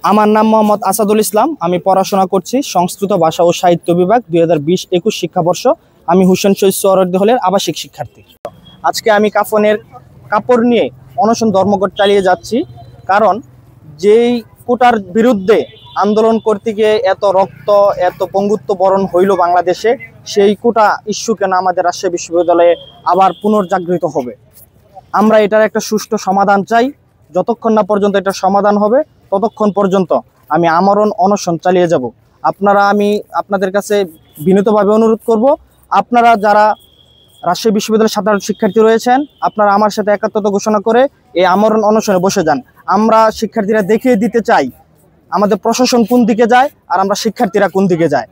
আমার নাম মোহাম্মদ আসাদুল ইসলাম। আমি পড়াশোনা করছি সংস্কৃত ভাষা ও সাহিত্য বিভাগ 2020-21 শিক্ষাবর্ষ। আমি হুসেন শহীদ সোহরাওয়ার্দী হলের আবাসিক শিক্ষার্থী। আজকে আমি কাফনের কাপড় নিয়ে অনশন ধর্মঘট চালিয়ে যাচ্ছি, কারণ যেই কোটার বিরুদ্ধে আন্দোলন করতে গিয়ে এত রক্ত এত পঙ্গুত্ব বরণ হইল বাংলাদেশে, সেই কোটা ইস্যু কেন আমাদের রাজশাহী বিশ্ববিদ্যালয়ে আবার পুনর্জাগৃত হবে। আমরা এটার একটা সুষ্ঠু সমাধান চাই। যতক্ষণ না পর্যন্ত এটা সমাধান হবে ততক্ষণ পর্যন্ত আমি আমরণ অনশন চালিয়ে যাব। আমি আপনাদের কাছে বিনীতভাবে অনুরোধ করব, আপনারা যারা রাজশাহী বিশ্ববিদ্যালয়ের সাধারণ শিক্ষার্থী রয়েছেন, আপনারা আমার সাথে একাত্মতা ঘোষণা করে এই আমরণ অনশনে বসে যান। আমরা শিক্ষার্থীরা দেখিয়ে দিতে চাই আমাদের প্রশাসন কোন দিকে যায় আর আমরা শিক্ষার্থীরা কোন দিকে যায়।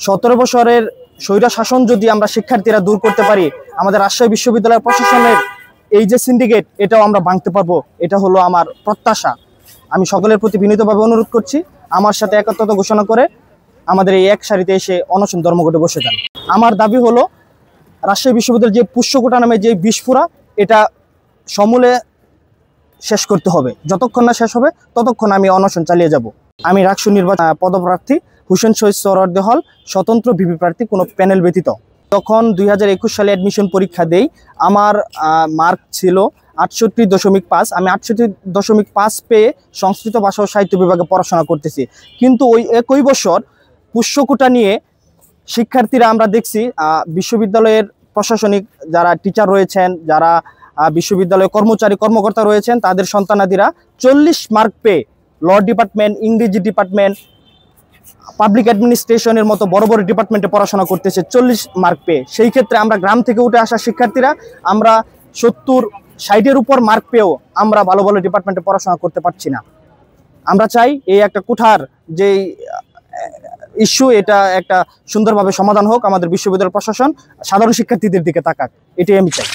17 বছরের স্বৈরা শাসন যদি আমরা শিক্ষার্থীরা দূর করতে পারি, আমাদের রাজশাহী বিশ্ববিদ্যালয়ের প্রশাসনের এই যে সিন্ডিকেট, এটাও আমরা ভাঙতে পারবো। এটা হলো আমার প্রত্যাশা। আমি সকলের প্রতি বিনীতভাবে অনুরোধ করছি, আমার সাথে একাত্মতা ঘোষণা করে আমাদের এই এক সারিতে এসে অনশন ধর্মঘটে বসে যান। আমার দাবি হলো, রাজশাহী বিশ্ববিদ্যালয়ের যে পুষ্যকোটা নামে যে বিস্ফোরা, এটা সমূলে শেষ করতে হবে। যতক্ষণ না শেষ হবে ততক্ষণ আমি অনশন চালিয়ে যাব। আমি রাকসু নির্বাচন পদপ্রার্থী হুসেন শহীদ সোহরাওয়ার্দী হল, স্বতন্ত্র ভিপি প্রার্থী, কোনো প্যানেল ব্যতীত। তখন 2021 সালে অ্যাডমিশন পরীক্ষা দেই। আমার মার্ক ছিল 68.5। আমি 68.5 পেয়ে সংস্কৃত ভাষা ও সাহিত্য বিভাগে পড়াশোনা করতেছি। কিন্তু ওই একই বছর পুষ্যকোটা নিয়ে শিক্ষার্থীরা, আমরা দেখছি বিশ্ববিদ্যালয়ের প্রশাসনিক যারা টিচার রয়েছেন, যারা বিশ্ববিদ্যালয়ের কর্মকর্তা রয়েছেন, তাদের সন্তানাদিরা 40 মার্ক পেয়ে ল ডিপার্টমেন্ট, ইংরেজি ডিপার্টমেন্ট, পাবলিক অ্যাডমিনিস্ট্রেশনের মতো বড় বড় ডিপার্টমেন্টে পড়াশোনা করতেছে 40 মার্ক পেয়ে। সেই ক্ষেত্রে আমরা গ্রাম থেকে উঠে আসা শিক্ষার্থীরা, আমরা 70-60-এর উপর মার্ক পেয়েও আমরা ভালো ভালো ডিপার্টমেন্টে পড়াশোনা করতে পারছি না। আমরা চাই এই একটা কোঠার যে ইস্যু, এটা একটা সুন্দরভাবে সমাধান হোক। আমাদের বিশ্ববিদ্যালয় প্রশাসন সাধারণ শিক্ষার্থীদের দিকে তাকাক, এটাই আমি চাই।